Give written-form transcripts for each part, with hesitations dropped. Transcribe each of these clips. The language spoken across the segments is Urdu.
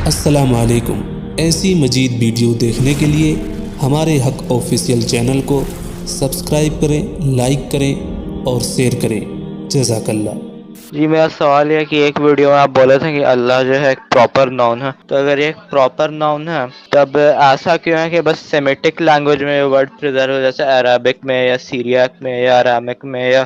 السلام علیکم۔ ایسی مزید ویڈیو دیکھنے کے لیے ہمارے حق آفیشیل چینل کو سبسکرائب کریں، لائک کریں اور شیئر کریں۔ جزاک اللہ۔ جی میرا سوال یہ ہے کہ ایک ویڈیو میں آپ بولے تھے کہ اللہ جو ہے ایک پراپر ناؤن ہے، تو اگر یہ ایک پراپر ناؤن ہے تب ایسا کیوں ہے کہ بس سیمیٹک لینگویج میں ورڈ پریزرو، جیسے عربک میں یا سیریاک میں یا ارامک میں یا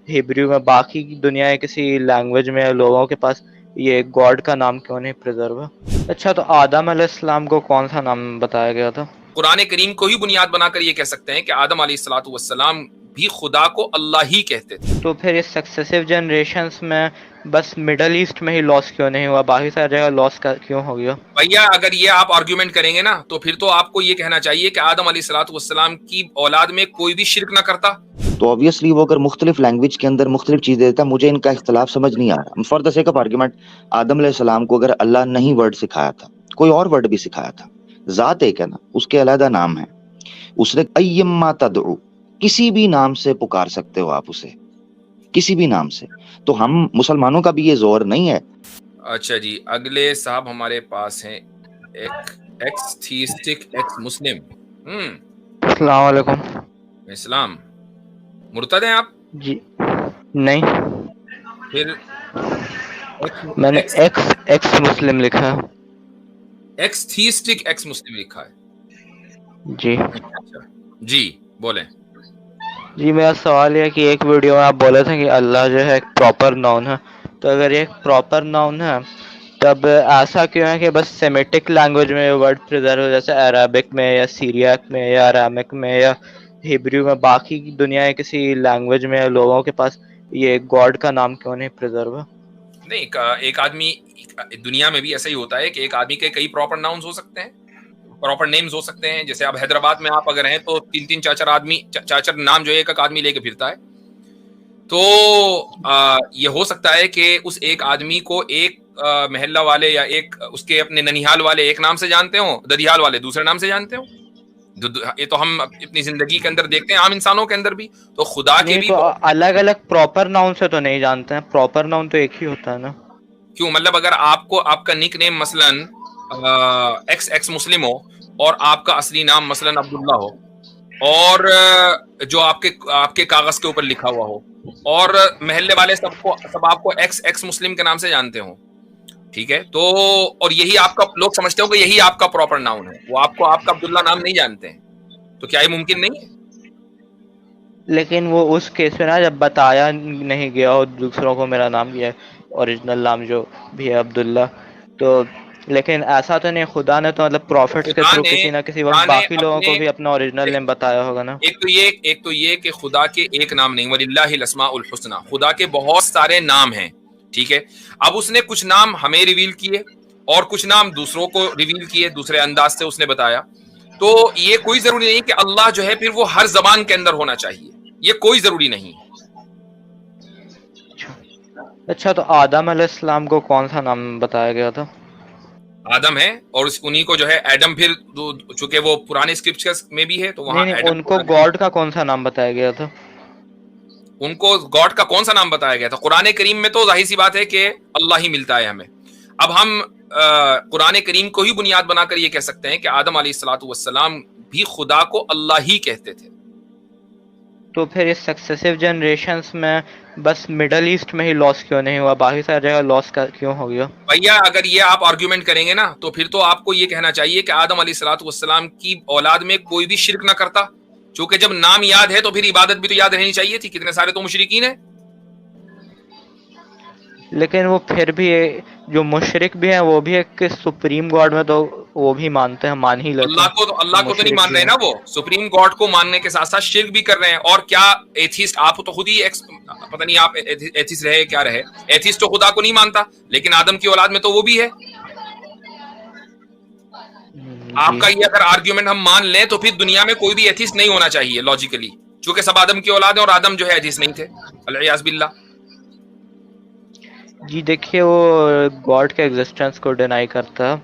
ہیبریو میں، باقی دنیا کے کسی لینگویج میں لوگوں کے پاس یہ گاڈ کا نام کیوں نہیں پریزرو ہے؟ اچھا، تو آدم علیہ السلام کو کون سا نام بتایا گیا تھا؟ قرآن کریم کو ہی بنیاد بنا کر یہ کہہ سکتے ہیں کہ آدم علیہ الصلوۃ والسلام بھی خدا کو اللہ ہی کہتے تھے۔ تو پھر اس سکسیسو جنریشنز میں بس مڈل ایسٹ میں ہی لاس کیوں نہیں ہوا، باقی ساری جگہ لاس کیوں ہو گیا؟ بھیا اگر یہ آپ آرگیومنٹ کریں گے نا تو پھر تو آپ کو یہ کہنا چاہیے کہ آدم علیہ الصلوۃ والسلام کی اولاد میں کوئی بھی شرک نہ کرتا۔ تو obviously وہ اگر مختلف لینگویج کے اندر مختلف چیزیں دیتا، مجھے ان کا اختلاف سمجھ نہیں آ رہا۔ For the sake of argument, آدم علیہ السلام کو اگر اللہ نہیں ورڈ سکھایا تھا، کوئی اور ورڈ بھی سکھایا تھا، ذات ایک ہے نا، اس کے علیحدہ نام ہے، اس نے ایما تدعو، کسی بھی نام سے پکار سکتے ہو آپ اسے، کسی بھی نام سے۔ تو ہم مسلمانوں کا بھی یہ زور نہیں ہے۔ اچھا جی، اگلے صاحب ہمارے پاس ہیں ایکس تھیسٹک ایکس مسلم۔ السلام علیکم۔ اسلام مرتد ہیں آپ؟ جی نہیں، پھر میں نے ایکس مسلم لکھا ہے۔ ایکس تھیسٹک ایکس مسلم لکھا ہے جی اچھا جی بولیں۔ جی میرا سوال یہ ہے کہ ایک ویڈیو میں آپ بولے تھے کہ اللہ جو ہے ایک پراپر ناؤن ہے، تو اگر یہ ایک پراپر ناؤن ہے تب ایسا کیوں ہے کہ بس سیمیٹک لینگویج میں ورڈ پریزرو، جیسے عربک میں یا سیریاک میں یا ارامک میں یا ہیبریو میں، باقی دنیا کے کسی لینگویج میں لوگوں کے پاس یہ گاڈ کا نام کیوں نہیں پریزرو ہے؟ نہیں، ایک آدمی دنیا میں بھی ایسا ہی ہوتا ہے کہ ایک آدمی کے کئی پراپر ناؤنز ہو سکتے ہیں، پراپر نیمز ہو سکتے ہیں۔ جیسے اب حیدرآباد میں آپ اگر ہیں تو تین چاچر آدمی، چاچر نام جو ہے ایک آدمی لے کے پھرتا ہے، تو یہ ہو سکتا ہے کہ اس ایک آدمی کو ایک محلہ والے یا ایک اس کے اپنے ننیحال والے ایک نام سے جانتے ہوں، ددیال والے دوسرے نام سے جانتے ہوں۔ یہ تو ہم اپنی زندگی کے اندر دیکھتے ہیں، عام انسانوں کے اندر بھی۔ تو خدا کے نہیں، بھی تو الگ الگ پراپر ناؤن سے تو نہیں جانتے ہیں، پراپر ناؤن تو ایک ہی ہوتا ہے نا۔ کیوں؟ مطلب اگر آپ کو آپ کا نک نیم مثلاً ایکس مسلم ہو اور آپ کا اصلی نام مثلاً عبداللہ ہو، اور جو آپ کے کاغذ کے اوپر لکھا ہوا ہو، اور محلے والے سب آپ کو ایکس مسلم کے نام سے جانتے ہوں، ٹھیک ہے، تو اور یہی آپ کا لوگ سمجھتے ہو کہ یہی آپ کا پراپر ناؤن ہے، وہ آپ کا عبداللہ نام نہیں جانتے ہیں، تو کیا یہ ممکن نہیں ہے؟ لیکن وہ اس کیس میں نا جب بتایا نہیں گیا ہو دوسروں کو میرا نام یہ ہے، اوریجنل نام جو بھی ہے عبداللہ، تو لیکن ایسا تو نہیں، خدا نے تو مطلب پروفٹس کے تھرو کسی نہ کسی وقت باقی لوگوں کو بھی اپنا اوریجنل نیم بتایا ہوگا نا۔ ایک تو یہ کہ خدا کے ایک نام نہیں، وَلِلَّهِ الْأَسْمَاءُ الْحُسْنَى، خدا کے بہت سارے نام ہیں، ٹھیک ہے۔ اب اس نے کچھ نام ہمیں ریویل کیے اور کچھ نام دوسروں کو ریویل کیے، دوسرے انداز سے اس نے بتایا، تو یہ کوئی ضروری نہیں کہ اللہ جو ہے پھر وہ ہر زبان کے اندر ہونا چاہیے، یہ کوئی ضروری نہیں ہے۔ اچھا، تو آدم علیہ السلام کو کون سا نام بتایا گیا تھا؟ آدم ہے، اور انہی کو جو ہے ایڈم، پھر چونکہ وہ پرانے اسکرپچرز میں بھی ہے تو وہاں نہیں، ایڈم ان کو گاڈ کا کون سا نام بتایا گیا تھا؟ ان کو گاڈ کا کون سا نام بتایا گیا تھا؟ قرآن کریم میں تو ظاہر سی بات ہے کہ اللہ ہی ملتا ہے ہمیں۔ اب ہم قرآن کریم کو ہی بنیاد بنا کر یہ کہہ سکتے ہیں کہ آدم علیہ الصلوۃ والسلام بھی خدا کو اللہ ہی کہتے تھے۔ تو پھر اس سکسیسو جنریشنز میں بس مڈل ایسٹ میں ہی لاس کیوں نہیں ہوا، باقی ساری جگہ لاس کیوں ہو گیا؟ بھیا اگر یہ آپ آرگیومنٹ کریں گے نا تو پھر تو آپ کو یہ کہنا چاہیے کہ آدم علیہ الصلوۃ والسلام کی اولاد میں کوئی بھی شرک نہ کرتا، چونکہ جب نام یاد ہے تو پھر عبادت بھی تو یاد رہنی چاہیے تھی۔ کتنے سارے تو مشرکین ہیں۔ لیکن وہ پھر بھی جو مشرک بھی ہیں وہ بھی ایک سپریم گاڈ میں تو وہ بھی مانتے ہیں، مان ہی لیتے ہیں۔ اللہ کو تو نہیں مان رہے نا، وہ سپریم گاڈ کو ماننے کے ساتھ ساتھ شرک بھی کر رہے ہیں۔ اور کیا ایتھیسٹ، آپ تو خود ہی پتہ نہیں آپ ایتھیسٹ رہے کیا رہے، ایتھیسٹ تو خدا کو نہیں مانتا، لیکن آدم کی اولاد میں تو وہ بھی ہے۔ آپ کا یہ اگر آرگیومنٹ ہم مان لیں تو پھر دنیا میں کوئی بھی ایتھیسٹ نہیں ہونا چاہیے لاجیکلی، چونکہ سب آدم کی اولاد ہیں اور آدم جو ہے ایتھیسٹ نہیں تھے، العیاذ باللہ۔ جی دیکھیے، وہ گاڈ کے ایگزسٹنس کو ڈینائی کرتا ہے،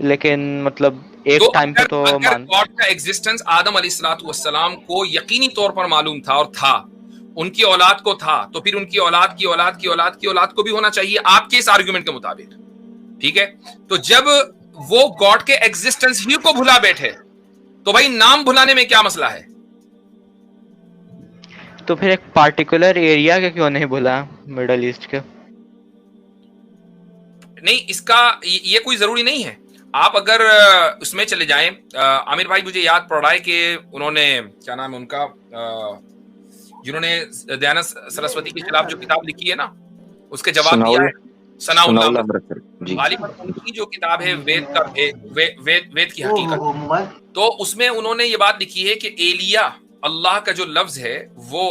لیکن مطلب ایک ٹائم پہ تو اگر گاڈ کا ایگزسٹنس آدم علیہ الصلوۃ والسلام کو یقینی طور پر معلوم تھا اور تھا، ان کی اولاد کو تھا، تو پھر ان کی اولاد کی اولاد کی اولاد کی اولاد کو بھی ہونا چاہیے آپ کے اس آرگیومنٹ کے مطابق، ٹھیک ہے۔ تو جب وہ گاڈ کے ایگزسٹنس ہی کو بھلا بیٹھے تو بھائی نام بھلانے میں کیا مسئلہ ہے؟ تو پھر ایک پارٹیکولر ایریا کا کیوں نہیں بھولا مڈل ایسٹ کے؟ نہیں، اس کا یہ کوئی ضروری نہیں ہے. آپ اگر اس میں چلے جائیں، عامر بھائی مجھے یاد پڑ رہا ہے کہ انہوں نے کیا نام ہے ان کا، جنہوں نے دیانت سرسوتی کے خلاف جو کتاب لکھی ہے نا، اس کے جواب دیا ہے ثناء اللہ جی غالباً ان کی جو کتاب ہے وید کا وید کی حقیقت، تو اس میں انہوں نے یہ بات لکھی ہے کہ ایلیا، اللہ کا جو لفظ ہے وہ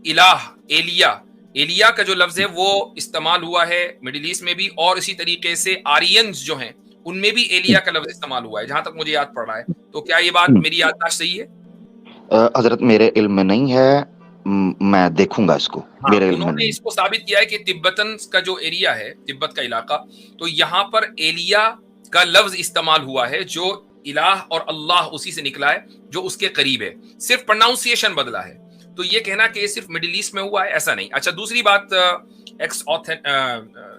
الہ، ایلیا کا جو لفظ ہے وہ استعمال ہوا ہے مڈل ایسٹ میں بھی، اور اسی طریقے سے آرینز جو ہیں ان میں بھی ایلیا کا لفظ استعمال ہوا ہے جہاں تک مجھے یاد پڑ رہا ہے. تو کیا یہ بات میری یادداشت صحیح ہے؟ حضرت میرے علم میں نہیں ہے، میں دیکھوں گا اس کو. میرے علم انہوں میں نے نہیں. اس کو ثابت کیا ہے کہ تبتن کا جو ایریا ہے، تبت کا علاقہ، تو یہاں پر ایلیا کا لفظ استعمال ہوا ہے جو الہ اور اللہ اسی سے نکلا ہے جو اس کے قریب ہے، صرف پروناؤنسیشن بدلا ہے. تو یہ کہنا کہ یہ صرف مڈل ایسٹ میں ہوا ہے ایسا نہیں. اچھا دوسری بات، ایکس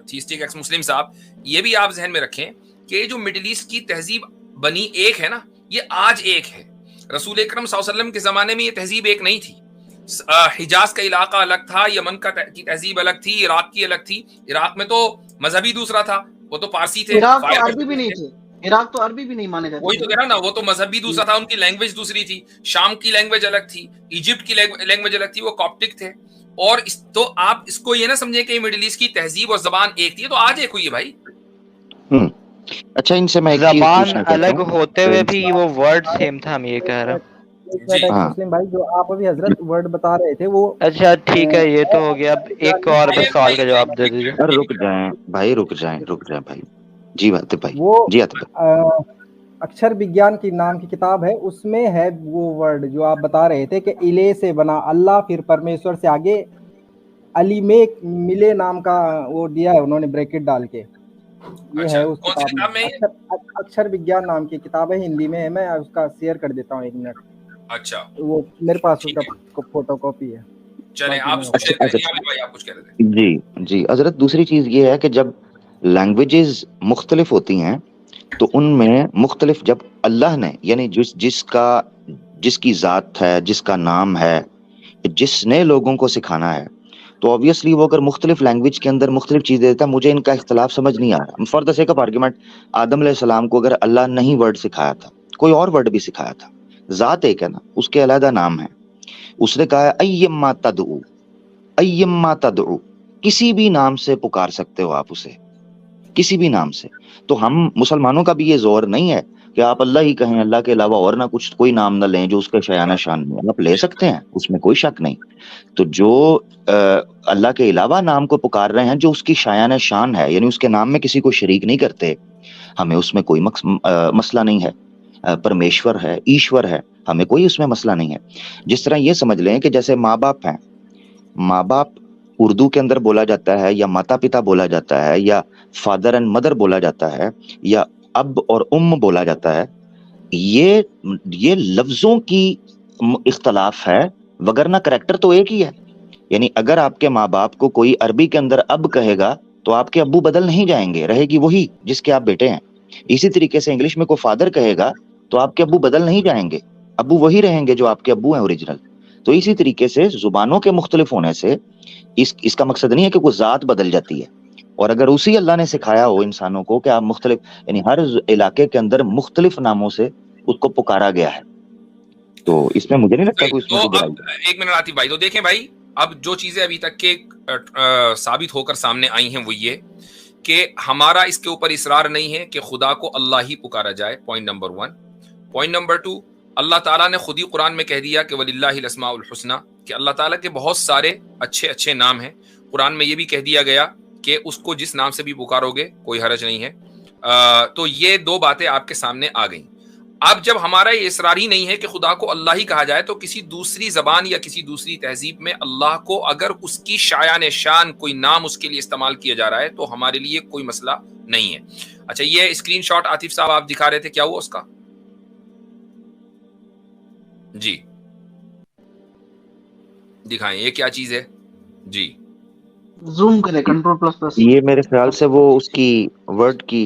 تھیسٹک ایکس مسلم صاحب، یہ بھی آپ ذہن میں رکھیں کہ یہ جو مڈل ایسٹ کی تہذیب بنی ایک ہے نا، یہ آج ایک ہے. رسول اکرم صلی اللہ علیہ وسلم کے زمانے میں یہ تہذیب ایک نہیں تھی. حجاز کا علاقہ الگ تھا، یمن کی تہذیب الگ تھی، عراق کی الگ تھی. عراق میں تو مذہبی دوسرا تھا، وہ تو پارسی تھے. عراق تو عربی بھی نہیں تھے، عراق تو عربی بھی نہیں مانے جاتے. وہی تو کہہ رہا ہوں نا، وہ تو مذہبی دوسرا تھا، ان کی لینگویج دوسری تھی. شام کی لینگویج الگ تھی، ایجپٹ کی لینگویج الگ تھی، وہ کاپٹک تھے. اور تو آپ اس کو یہ نہ سمجھیں کہ مڈل ایسٹ کی تہذیب اور زبان ایک تھی، تو آج ایک ہوئی ہے بھائی. اچھا ان سے میں ایک چیز زبان پوچھنا چاہتا الگ ہوں. ہوتے ہوئے بھی وہ ورڈ سیم تھا، ہم یہ کہہ رہے ہیں. مسلم بھائی جو آپ ابھی حضرت ورڈ بتا رہے تھے وہ اچھا ٹھیک ہے، یہ تو ہو گیا. اب ایک اور بس سوال کا جواب دے دیجیے. رک جائیں بھائی، رک جائیں بھائی. جی بات بھائی، وہ جی آتے بھائی. اکشر وگیان کی نام کی کتاب ہے، اس میں ہے وہ ورڈ جو آپ بتا رہے تھے کہ الہ سے بنا اللہ، پھر پرمیشور سے آگے علی میں ملے نام کا وہ دیا ہے انہوں نے بریکٹ ڈال کے. یہ ہے اس کتاب میں، اکشر وگیان نام کی کتاب ہے، ہندی میں ہے. میں اس کا شیئر کر دیتا ہوں 1 منٹ. اچھا وہ میرے پاس اس کا فوٹو کاپی ہے. چلیں آپ اس کو شیئر کریں. بھائی آپ کچھ کہہ رہے تھے. جی حضرت دوسری چیز یہ ہے کہ جب لینگویجز مختلف ہوتی ہیں تو ان میں مختلف، جب اللہ نے یعنی جس کی ذات ہے، جس کا نام ہے، جس نے لوگوں کو سکھانا ہے، تو obviously وہ اگر مختلف لینگویج کے اندر مختلف چیزیں دیتا ہے. مجھے ان کا اختلاف سمجھ نہیں آ رہا. For the sake of argument, آدم علیہ السلام کو اگر اللہ نہیں ورڈ سکھایا تھا، کوئی اور ورڈ بھی سکھایا تھا، ذات ایک ہے نا، اس کے علیحدہ نام ہے. اس نے کہا ہے ایما تدعو، کسی بھی نام سے پکار سکتے ہو آپ اسے، کسی بھی نام سے. تو ہم مسلمانوں کا بھی یہ زور نہیں ہے کہ آپ اللہ ہی کہیں، اللہ کے علاوہ اور نہ کچھ کوئی نام نہ لیں جو اس کے شایان شان نہیں. آپ لے سکتے ہیں، اس میں کوئی شک نہیں. تو جو اللہ کے علاوہ نام کو پکار رہے ہیں جو اس کی شایان شان ہے، یعنی اس کے نام میں کسی کو شریک نہیں کرتے، ہمیں اس میں کوئی مسئلہ نہیں ہے. پرمیشور ہے، ایشور ہے، ہمیں کوئی اس میں مسئلہ نہیں ہے. جس طرح یہ سمجھ لیں کہ جیسے ماں باپ ہیں، ماں باپ اردو کے اندر بولا جاتا ہے، یا ماتا پتا بولا جاتا ہے، یا فادر اینڈ مدر بولا جاتا ہے، یا اب اور بولا جاتا ہے. یہ لفظوں کی اختلاف ہے، وگرنہ کریکٹر تو ایک ہی ہے. یعنی اگر آپ کے ماں باپ کو کوئی عربی کے اندر اب کہے گا تو آپ کے ابو بدل نہیں جائیں گے، رہے گی وہی جس کے آپ بیٹے ہیں. اسی طریقے سے انگلش میں کوئی فادر کہے گا تو آپ کے ابو بدل نہیں جائیں گے، ابو وہی رہیں گے جو آپ کے ابو ہیں اوریجنل. تو اسی طریقے سے زبانوں کے مختلف ہونے سے اس کا مقصد نہیں ہے کہ کوئی ذات بدل جاتی ہے. اور اگر اسی اللہ نے سکھایا ہو انسانوں کو کہ آپ مختلف، یعنی ہر علاقے کے اندر مختلف ناموں سے اس کو پکارا گیا ہے، تو اس میں مجھے نہیں لگتا کوئی اس میں کوئی برائی ہے. ایک منٹ آتی بھائی، تو دیکھیں بھائی، اب جو چیزیں ابھی تک کے ثابت ہو کر سامنے آئی ہیں وہ یہ کہ ہمارا اس کے اوپر اصرار نہیں ہے کہ خدا کو اللہ ہی پکارا جائے. Point number 1. پوائنٹ نمبر 2، اللہ تعالیٰ نے خود ہی قرآن میں کہہ دیا کہ وَلِلَّهِ الْأَسْمَاءُ الْحُسْنَى، کہ اللہ تعالیٰ کے بہت سارے اچھے نام ہیں. قرآن میں یہ بھی کہہ دیا گیا کہ اس کو جس نام سے بھی پکارو گے کوئی حرج نہیں ہے. تو یہ 2 باتیں آپ کے سامنے آ گئیں. اب جب ہمارا یہ اصرار ہی نہیں ہے کہ خدا کو اللہ ہی کہا جائے، تو کسی دوسری زبان یا کسی دوسری تہذیب میں اللہ کو اگر اس کی شایان شان کوئی نام اس کے لیے استعمال کیا جا رہا ہے تو ہمارے لیے کوئی مسئلہ نہیں ہے. اچھا یہ اسکرین شاٹ عاطف صاحب آپ دکھا رہے تھے، کیا ہوا اس کا؟ جی دکھائیں، یہ کیا چیز ہے؟ جی زوم کرے کنٹرول پلس. یہ میرے خیال سے وہ اس کی ورڈ کی